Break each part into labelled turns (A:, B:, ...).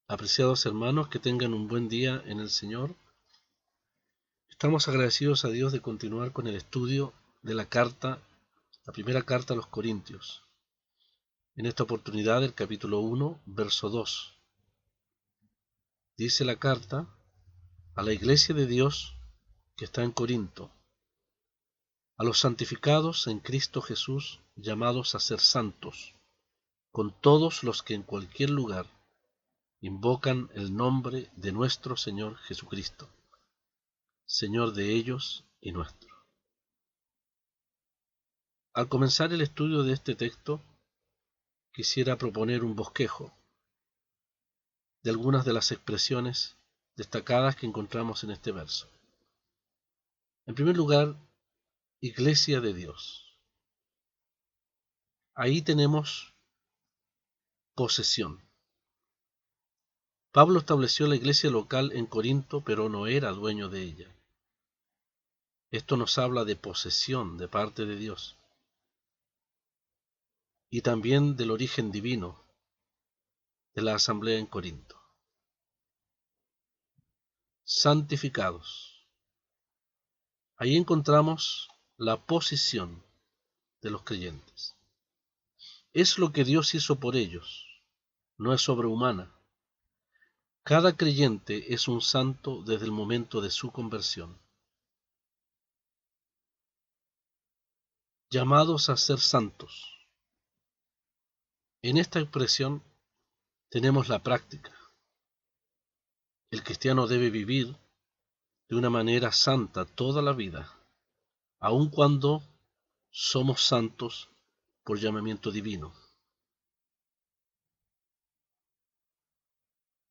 A: Apreciados hermanos, que tengan un buen día en el Señor. Estamos agradecidos a Dios de continuar con el estudio de la primera carta a los Corintios. En esta oportunidad, el capítulo 1, verso 2. Dice la carta a la iglesia de Dios que está en Corinto, a los santificados en Cristo Jesús, llamados a ser santos, con todos los que en cualquier lugar invocan el nombre de nuestro Señor Jesucristo, Señor de ellos y nuestro. Al comenzar el estudio de este texto, quisiera proponer un bosquejo de algunas de las expresiones destacadas que encontramos en este verso. En primer lugar, Iglesia de Dios. Ahí tenemos posesión. Pablo estableció la iglesia local en Corinto, pero no era dueño de ella. Esto nos habla de posesión de parte de Dios y también del origen divino de la asamblea en Corinto. Santificados. Ahí encontramos la posición de los creyentes. Es lo que Dios hizo por ellos, no es sobrehumana. Cada creyente es un santo desde el momento de su conversión. Llamados a ser santos. En esta expresión tenemos la práctica. El cristiano debe vivir de una manera santa toda la vida, aun cuando somos santos por llamamiento divino.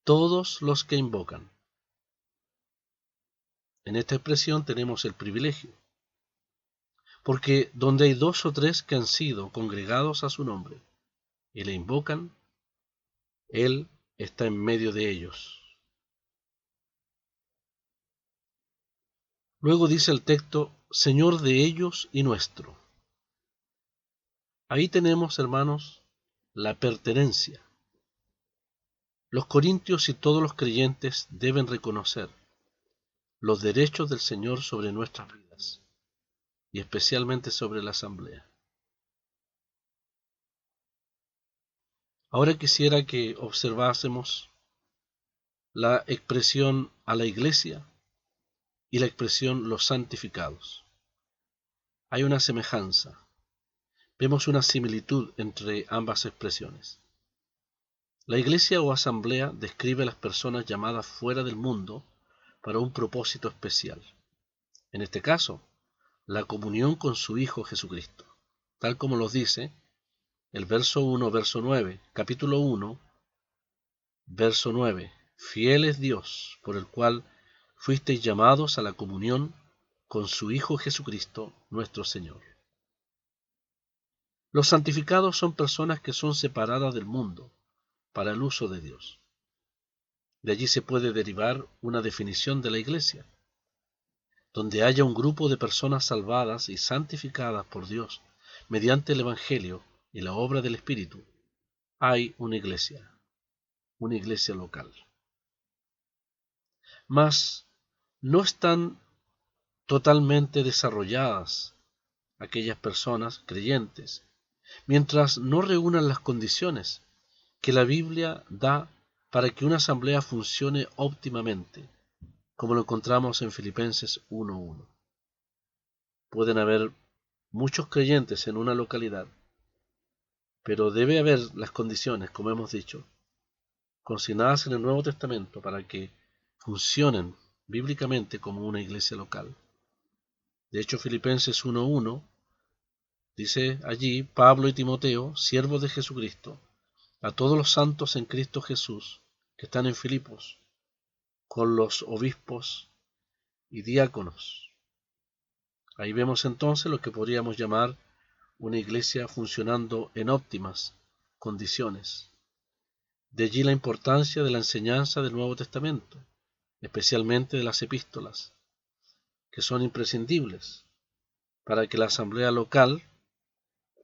A: Todos los que invocan. En esta expresión tenemos el privilegio, porque donde hay 2 o 3 que han sido congregados a su nombre y le invocan, Él está en medio de ellos. Luego dice el texto, Señor de ellos y nuestro. Ahí tenemos, hermanos, la pertenencia. Los corintios y todos los creyentes deben reconocer los derechos del Señor sobre nuestras vidas y especialmente sobre la asamblea. Ahora quisiera que observásemos la expresión a la iglesia y la expresión los santificados. Hay una semejanza. Vemos una similitud entre ambas expresiones. La iglesia o asamblea describe a las personas llamadas fuera del mundo para un propósito especial. En este caso, la comunión con su Hijo Jesucristo, tal como los dice el verso 1, verso 9, capítulo 1, verso 9. Fiel es Dios, por el cual fuisteis llamados a la comunión con su Hijo Jesucristo, nuestro Señor. Los santificados son personas que son separadas del mundo para el uso de Dios. De allí se puede derivar una definición de la iglesia. Donde haya un grupo de personas salvadas y santificadas por Dios mediante el Evangelio y la obra del Espíritu, hay una iglesia local. Mas no están totalmente desarrolladas aquellas personas creyentes, mientras no reúnan las condiciones que la Biblia da para que una asamblea funcione óptimamente, como lo encontramos en Filipenses 1:1. Pueden haber muchos creyentes en una localidad, pero debe haber las condiciones, como hemos dicho, consignadas en el Nuevo Testamento para que funcionen bíblicamente como una iglesia local. De hecho, Filipenses 1:1 dice allí, Pablo y Timoteo, siervos de Jesucristo, a todos los santos en Cristo Jesús que están en Filipos, con los obispos y diáconos. Ahí vemos entonces lo que podríamos llamar una iglesia funcionando en óptimas condiciones. De allí la importancia de la enseñanza del Nuevo Testamento, especialmente de las epístolas, que son imprescindibles para que la asamblea local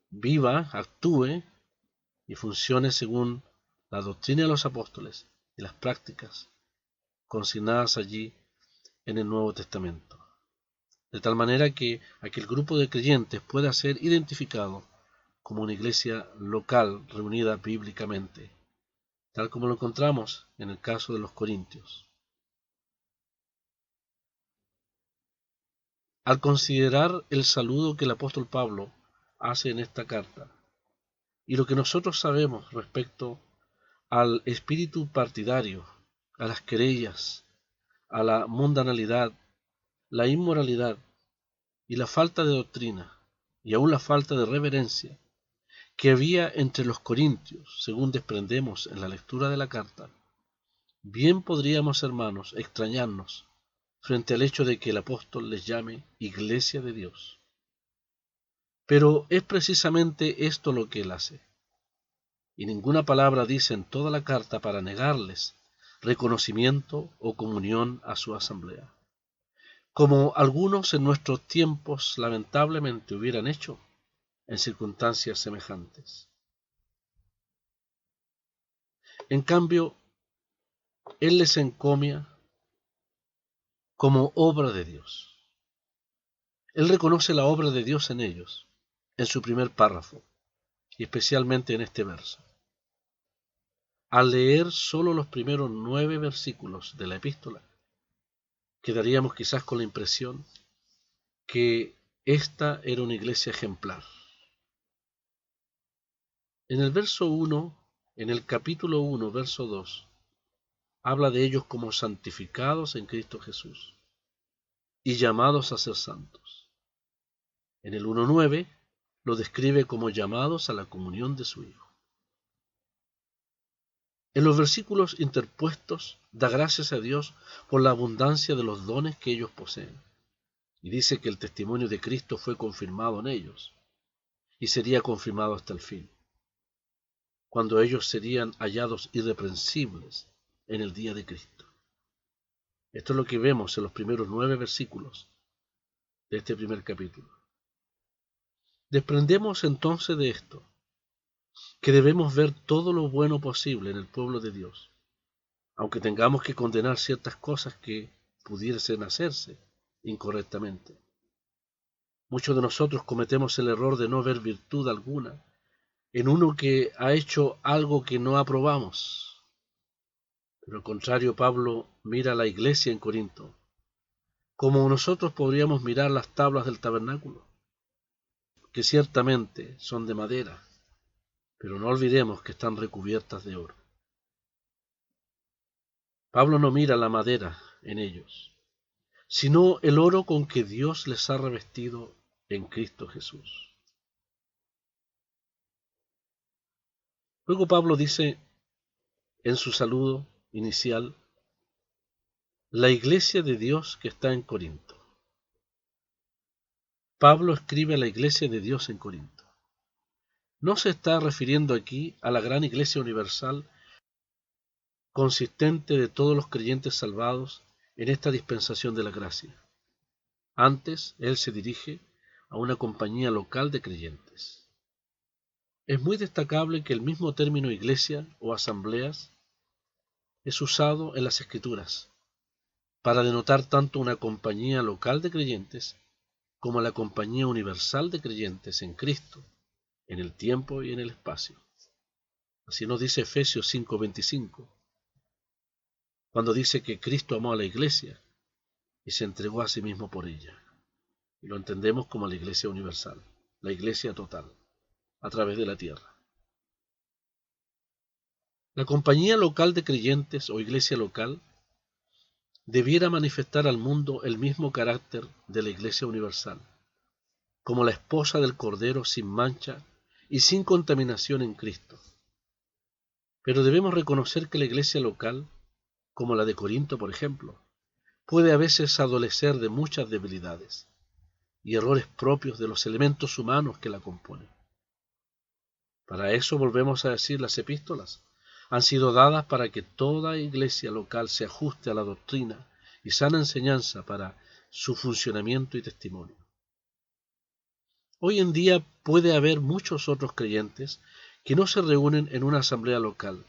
A: viva, actúe y funcione según la doctrina de los apóstoles, y las prácticas consignadas allí en el Nuevo Testamento, de tal manera que aquel grupo de creyentes pueda ser identificado como una iglesia local reunida bíblicamente, tal como lo encontramos en el caso de los Corintios. Al considerar el saludo que el apóstol Pablo hace en esta carta y lo que nosotros sabemos respecto al espíritu partidario, a las querellas, a la mundanalidad, la inmoralidad y la falta de doctrina, y aún la falta de reverencia que había entre los corintios, según desprendemos en la lectura de la carta, bien podríamos, hermanos, extrañarnos frente al hecho de que el apóstol les llame Iglesia de Dios. Pero es precisamente esto lo que él hace, y ninguna palabra dice en toda la carta para negarles reconocimiento o comunión a su asamblea, como algunos en nuestros tiempos lamentablemente hubieran hecho en circunstancias semejantes. En cambio, él les encomia como obra de Dios. Él reconoce la obra de Dios en ellos, en su primer párrafo, y especialmente en este verso. Al leer solo los primeros 9 versículos de la epístola, quedaríamos quizás con la impresión que esta era una iglesia ejemplar. En el verso 1, en el capítulo 1, verso 2, habla de ellos como santificados en Cristo Jesús y llamados a ser santos. En el 1:9 lo describe como llamados a la comunión de su Hijo. En los versículos interpuestos da gracias a Dios por la abundancia de los dones que ellos poseen, y dice que el testimonio de Cristo fue confirmado en ellos, y sería confirmado hasta el fin, cuando ellos serían hallados irreprensibles en el día de Cristo. Esto es lo que vemos en los primeros 9 versículos de este primer capítulo. Desprendemos entonces de esto que debemos ver todo lo bueno posible en el pueblo de Dios, aunque tengamos que condenar ciertas cosas que pudiesen hacerse incorrectamente. Muchos de nosotros cometemos el error de no ver virtud alguna en uno que ha hecho algo que no aprobamos. Pero al contrario, Pablo mira a la iglesia en Corinto como nosotros podríamos mirar las tablas del tabernáculo, que ciertamente son de madera, pero no olvidemos que están recubiertas de oro. Pablo no mira la madera en ellos, sino el oro con que Dios les ha revestido en Cristo Jesús. Luego Pablo dice en su saludo inicial, la iglesia de Dios que está en Corinto. Pablo escribe a la iglesia de Dios en Corinto. No se está refiriendo aquí a la gran iglesia universal consistente de todos los creyentes salvados en esta dispensación de la gracia. Antes, él se dirige a una compañía local de creyentes. Es muy destacable que el mismo término iglesia o asambleas es usado en las Escrituras para denotar tanto una compañía local de creyentes como la compañía universal de creyentes en Cristo, en el tiempo y en el espacio. Así nos dice Efesios 5:25, cuando dice que Cristo amó a la iglesia y se entregó a sí mismo por ella. Y lo entendemos como la iglesia universal, la iglesia total, a través de la tierra. La compañía local de creyentes o iglesia local debiera manifestar al mundo el mismo carácter de la iglesia universal, como la esposa del Cordero sin mancha y sin contaminación en Cristo. Pero debemos reconocer que la iglesia local, como la de Corinto por ejemplo, puede a veces adolecer de muchas debilidades y errores propios de los elementos humanos que la componen. Para eso volvemos a decir, las epístolas han sido dadas para que toda iglesia local se ajuste a la doctrina y sana enseñanza para su funcionamiento y testimonio. Hoy en día puede haber muchos otros creyentes que no se reúnen en una asamblea local,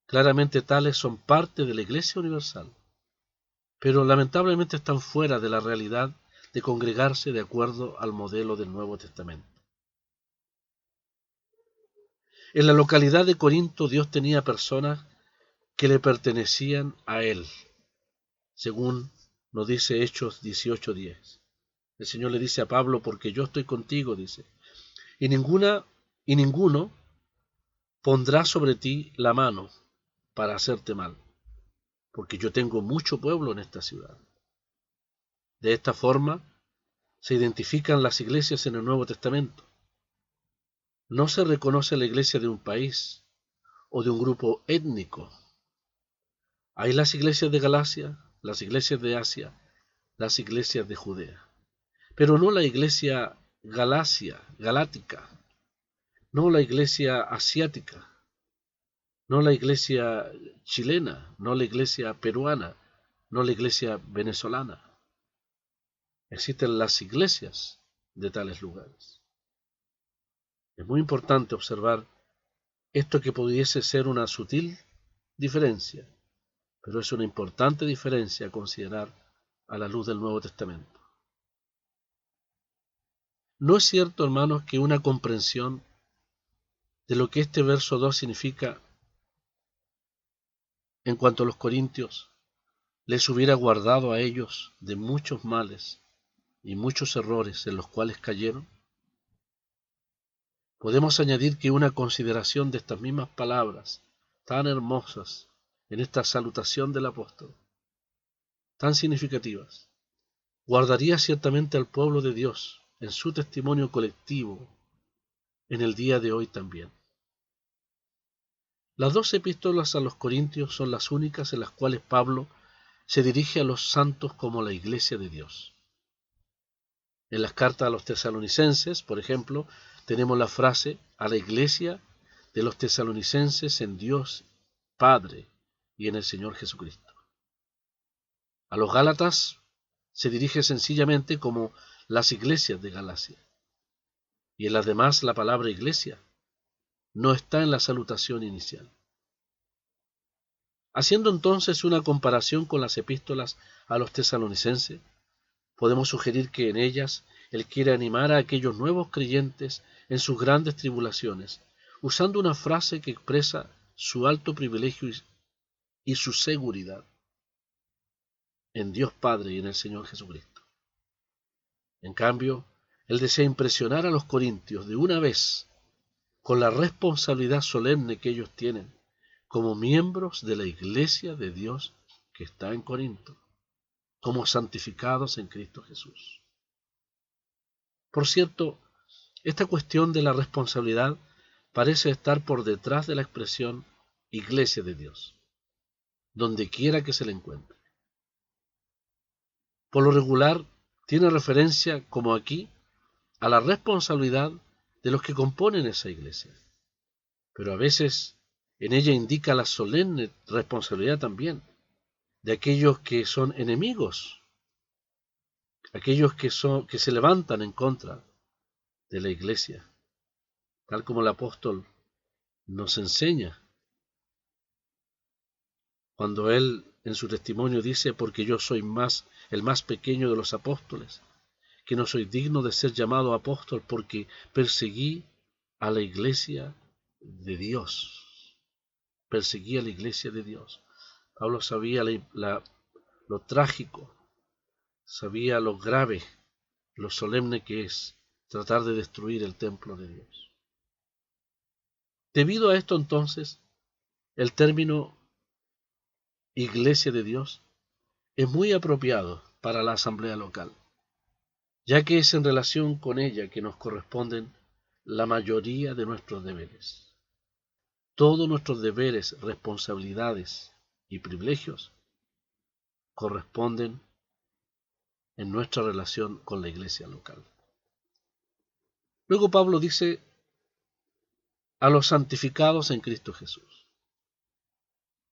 A: Claramente tales son parte de la Iglesia Universal, pero lamentablemente están fuera de la realidad de congregarse de acuerdo al modelo del Nuevo Testamento. En la localidad de Corinto Dios tenía personas que le pertenecían a Él, según nos dice Hechos 18:10. El Señor le dice a Pablo, porque yo estoy contigo, dice, y ninguno pondrá sobre ti la mano para hacerte mal, porque yo tengo mucho pueblo en esta ciudad. De esta forma se identifican las iglesias en el Nuevo Testamento. No se reconoce la iglesia de un país o de un grupo étnico. Hay las iglesias de Galacia, las iglesias de Asia, las iglesias de Judea, pero no la iglesia galática, no la iglesia asiática, no la iglesia chilena, no la iglesia peruana, no la iglesia venezolana. Existen las iglesias de tales lugares. Es muy importante observar esto, que pudiese ser una sutil diferencia, pero es una importante diferencia a considerar a la luz del Nuevo Testamento. ¿No es cierto, hermanos, que una comprensión de lo que este verso 2 significa en cuanto a los corintios les hubiera guardado a ellos de muchos males y muchos errores en los cuales cayeron? Podemos añadir que una consideración de estas mismas palabras tan hermosas en esta salutación del apóstol, tan significativas, guardaría ciertamente al pueblo de Dios en su testimonio colectivo en el día de hoy también. Las dos epístolas a los Corintios son las únicas en las cuales Pablo se dirige a los santos como la iglesia de Dios. En las cartas a los tesalonicenses, por ejemplo, tenemos la frase a la iglesia de los tesalonicenses en Dios Padre y en el Señor Jesucristo. A los Gálatas se dirige sencillamente como las iglesias de Galacia. Y en las demás la palabra iglesia no está en la salutación inicial. Haciendo entonces una comparación con las epístolas a los tesalonicenses, podemos sugerir que en ellas él quiere animar a aquellos nuevos creyentes en sus grandes tribulaciones, usando una frase que expresa su alto privilegio y su seguridad en Dios Padre y en el Señor Jesucristo. En cambio, él desea impresionar a los corintios de una vez con la responsabilidad solemne que ellos tienen como miembros de la iglesia de Dios que está en Corinto, como santificados en Cristo Jesús. Por cierto, esta cuestión de la responsabilidad parece estar por detrás de la expresión iglesia de Dios, donde quiera que se le encuentre. Por lo regular, tiene referencia, como aquí, a la responsabilidad de los que componen esa iglesia, pero a veces en ella indica la solemne responsabilidad también de aquellos que son enemigos, aquellos que se levantan en contra de la iglesia, tal como el apóstol nos enseña cuando él en su testimonio dice: porque yo soy el más pequeño de los apóstoles, que no soy digno de ser llamado apóstol porque perseguí a la iglesia de Dios. Perseguí a la iglesia de Dios. Pablo sabía lo trágico, sabía lo grave, lo solemne que es tratar de destruir el templo de Dios. Debido a esto, entonces, el término iglesia de Dios es muy apropiado para la asamblea local, ya que es en relación con ella que nos corresponden la mayoría de nuestros deberes. Todos nuestros deberes, responsabilidades y privilegios corresponden en nuestra relación con la iglesia local. Luego Pablo dice: a los santificados en Cristo Jesús.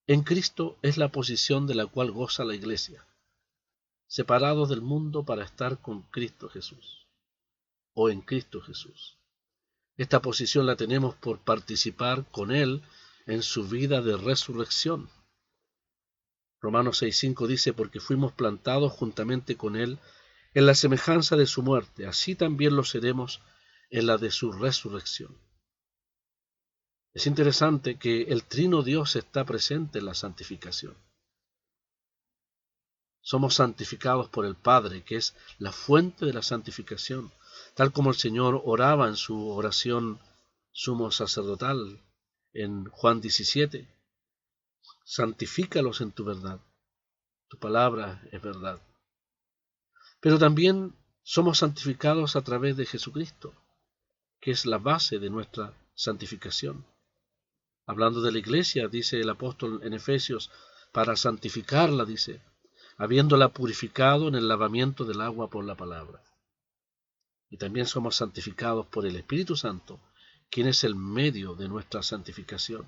A: En Cristo es la posición de la cual goza la iglesia, separados del mundo para estar con Cristo Jesús, o en Cristo Jesús. Esta posición la tenemos por participar con Él en su vida de resurrección. Romanos 6:5 dice, porque fuimos plantados juntamente con Él en la semejanza de su muerte, así también lo seremos en la de su resurrección. Es interesante que el Trino Dios está presente en la santificación. Somos santificados por el Padre, que es la fuente de la santificación, tal como el Señor oraba en su oración sumo sacerdotal en Juan 17. Santifícalos en tu verdad, tu palabra es verdad. Pero también somos santificados a través de Jesucristo, que es la base de nuestra santificación. Hablando de la iglesia, dice el apóstol en Efesios, para santificarla, dice, habiéndola purificado en el lavamiento del agua por la palabra. Y también somos santificados por el Espíritu Santo, quien es el medio de nuestra santificación.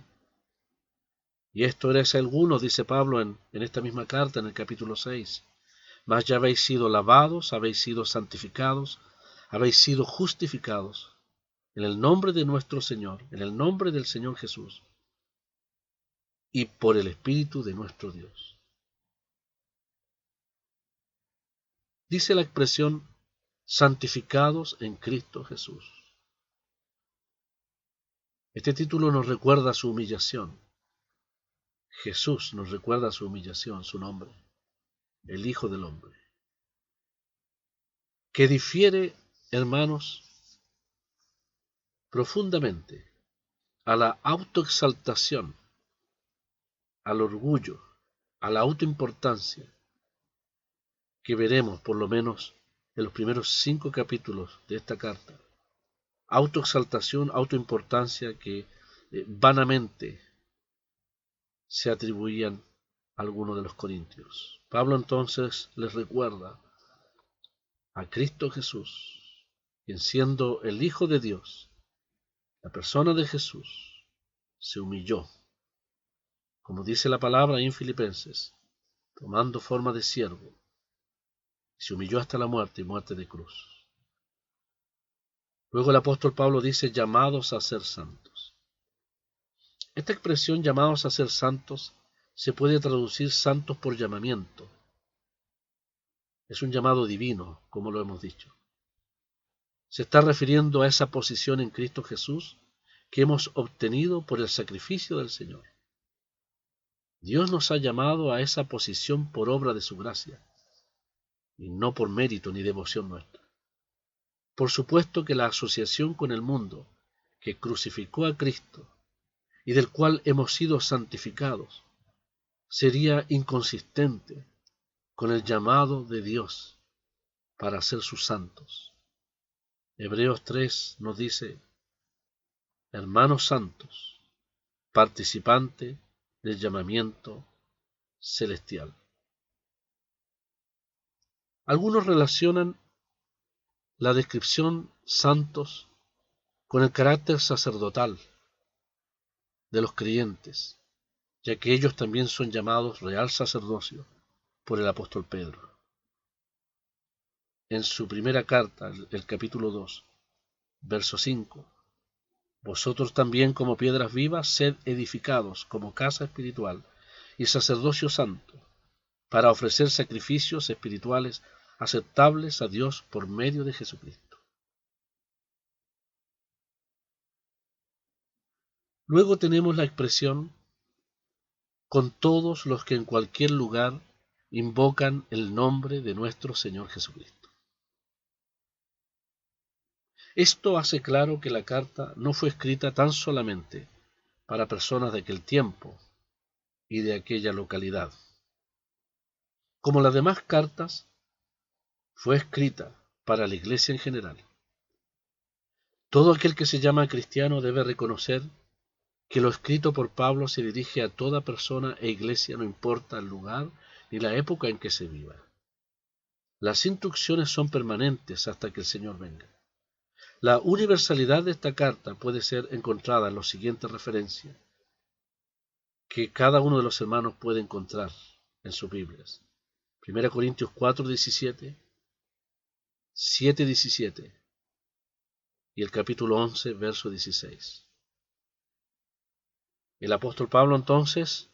A: Y esto eres algunos, dice Pablo en esta misma carta, en el capítulo 6. Mas ya habéis sido lavados, habéis sido santificados, habéis sido justificados, en el nombre de nuestro Señor, en el nombre del Señor Jesús, y por el Espíritu de nuestro Dios. Dice la expresión, santificados en Cristo Jesús. Este título nos recuerda su humillación. Jesús nos recuerda su humillación, su nombre, el Hijo del Hombre. Que difiere, hermanos, profundamente a la autoexaltación, al orgullo, a la autoimportancia, que veremos por lo menos en los primeros 5 capítulos de esta carta. Autoexaltación, autoimportancia que vanamente se atribuían a algunos de los corintios. Pablo entonces les recuerda a Cristo Jesús, quien siendo el Hijo de Dios, la persona de Jesús, se humilló, como dice la palabra en Filipenses, tomando forma de siervo, se humilló hasta la muerte y muerte de cruz. Luego el apóstol Pablo dice, llamados a ser santos. Esta expresión, llamados a ser santos, se puede traducir santos por llamamiento. Es un llamado divino, como lo hemos dicho. Se está refiriendo a esa posición en Cristo Jesús que hemos obtenido por el sacrificio del Señor. Dios nos ha llamado a esa posición por obra de su gracia, y no por mérito ni devoción nuestra. Por supuesto que la asociación con el mundo, que crucificó a Cristo, y del cual hemos sido santificados, sería inconsistente con el llamado de Dios para ser sus santos. Hebreos 3 nos dice, hermanos santos, participante del llamamiento celestial. Algunos relacionan la descripción santos con el carácter sacerdotal de los creyentes, ya que ellos también son llamados real sacerdocio por el apóstol Pedro. En su primera carta, el capítulo 2, verso 5, vosotros también como piedras vivas sed edificados como casa espiritual y sacerdocio santo, para ofrecer sacrificios espirituales aceptables a Dios por medio de Jesucristo. Luego tenemos la expresión con todos los que en cualquier lugar invocan el nombre de nuestro Señor Jesucristo. Esto hace claro que la carta no fue escrita tan solamente para personas de aquel tiempo y de aquella localidad. Como las demás cartas, fue escrita para la iglesia en general. Todo aquel que se llama cristiano debe reconocer que lo escrito por Pablo se dirige a toda persona e iglesia, no importa el lugar ni la época en que se viva. Las instrucciones son permanentes hasta que el Señor venga. La universalidad de esta carta puede ser encontrada en las siguientes referencias que cada uno de los hermanos puede encontrar en sus Biblias. 1 Corintios 4:17, 7:17 y el capítulo 11, verso 16. El apóstol Pablo entonces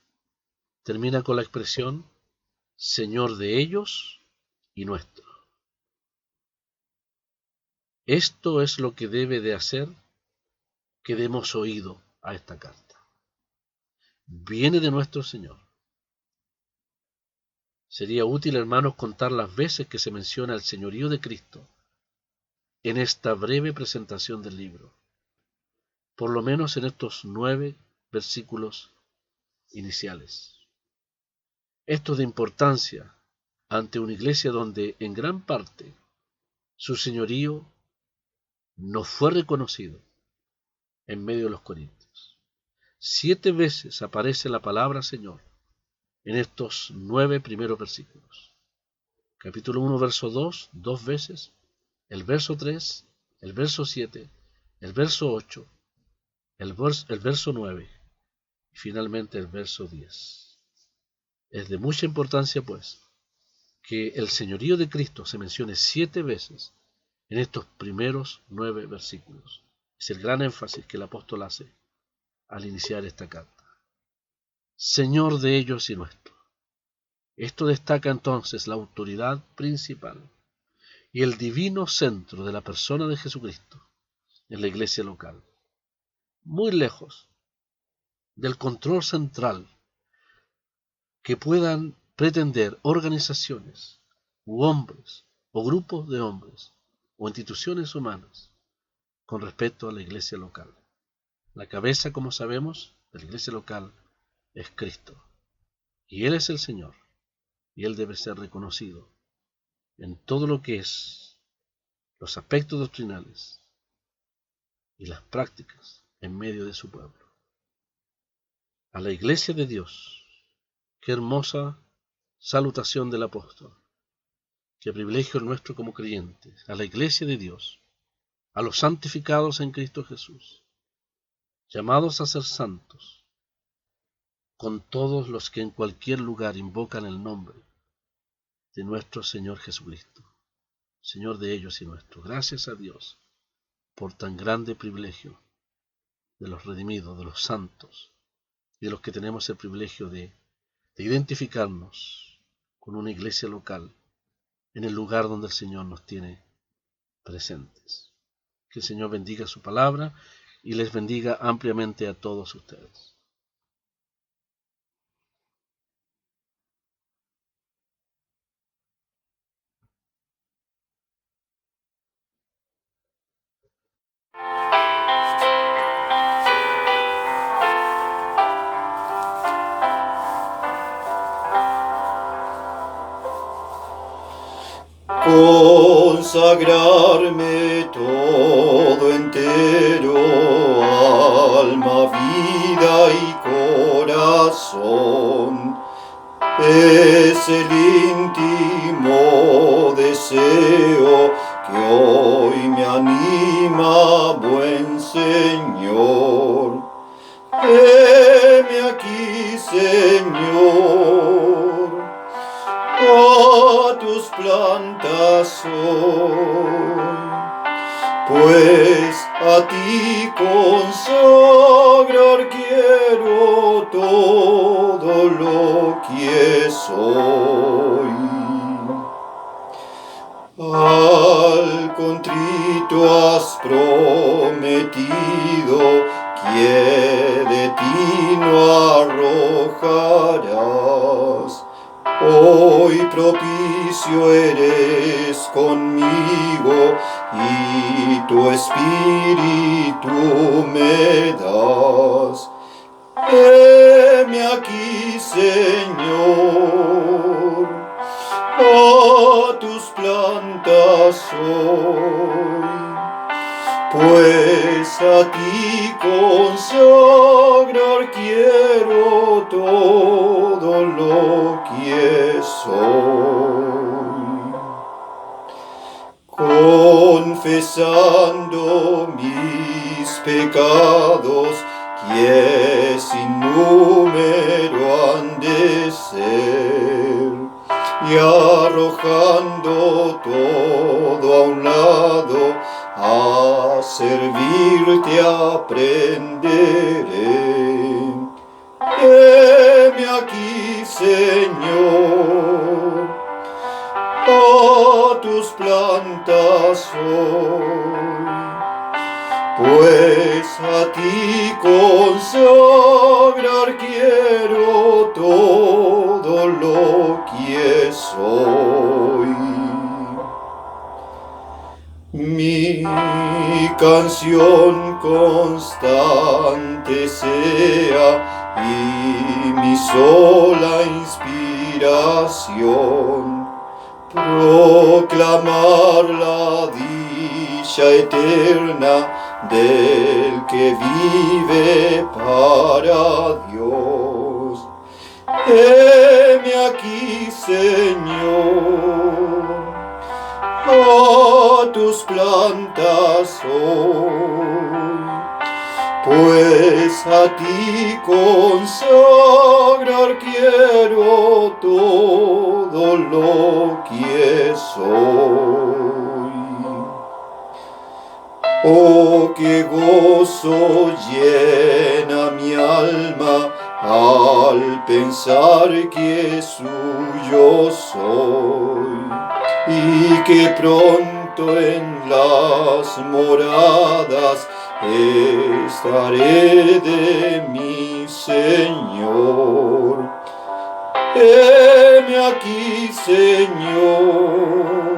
A: termina con la expresión Señor de ellos y nuestro. Esto es lo que debe de hacer que demos oído a esta carta. Viene de nuestro Señor. Sería útil, hermanos, contar las veces que se menciona el señorío de Cristo en esta breve presentación del libro, por lo menos en estos 9 versículos iniciales. Esto es de importancia ante una iglesia donde en gran parte su señorío no fue reconocido en medio de los corintios. 7 veces aparece la palabra Señor en estos 9 primeros versículos. Capítulo 1, verso 2, 2 veces, el verso 3, el verso 7, el verso 8, el verso 9 y finalmente el verso 10. Es de mucha importancia, pues, que el señorío de Cristo se mencione 7 veces en estos primeros 9 versículos. Es el gran énfasis que el apóstol hace al iniciar esta carta. Señor de ellos y nuestro. Esto destaca entonces la autoridad principal y el divino centro de la persona de Jesucristo en la iglesia local, muy lejos del control central que puedan pretender organizaciones u hombres o grupos de hombres o instituciones humanas con respecto a la iglesia local. La cabeza, como sabemos, de la iglesia local es Cristo, y Él es el Señor, y Él debe ser reconocido en todo lo que es los aspectos doctrinales y las prácticas en medio de su pueblo. A la iglesia de Dios, qué hermosa salutación del apóstol, qué privilegio nuestro como creyentes, a la iglesia de Dios, a los santificados en Cristo Jesús, llamados a ser santos, con todos los que en cualquier lugar invocan el nombre de nuestro Señor Jesucristo, Señor de ellos y nuestro. Gracias a Dios por tan grande privilegio de los redimidos, de los santos, y de los que tenemos el privilegio de identificarnos con una iglesia local en el lugar donde el Señor nos tiene presentes. Que el Señor bendiga su palabra y les bendiga ampliamente a todos ustedes.
B: Consagrarme todo entero, alma, vida y corazón, es el íntimo deseo que hoy me anima, buen Señor. Heme aquí, Señor, a tus plantas soy, pues a ti consagrar quiero todo lo que soy. Al contrito has prometido que de ti no arrojarás. Hoy propicio eres conmigo y tu espíritu me das. Heme aquí, Señor, a tus plantas soy, pues a ti consagrar quiero todo lo que soy. Confesando mis pecados, que sin número han de ser, y arrojando todo a un lado, a servirte aprenderé. heme aquí, Señor, a tus plantas soy, pues a ti consagrar quiero todo lo que soy. Mi canción constante sea y mi sola inspiración, proclamar la dicha eterna del que vive para Dios. Heme aquí, Señor, a tus plantas soy, pues a ti consagrar quiero todo lo que soy. Oh, qué gozo llena mi alma al pensar que suyo soy y que pronto en las moradas estaré de mi Señor. Heme aquí, Señor,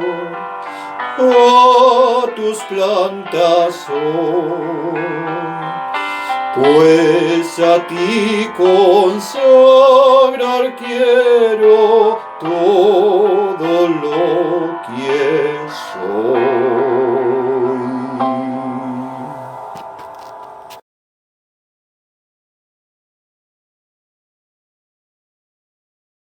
B: a tus plantas soy, pues a ti consagrar quiero todo lo que soy.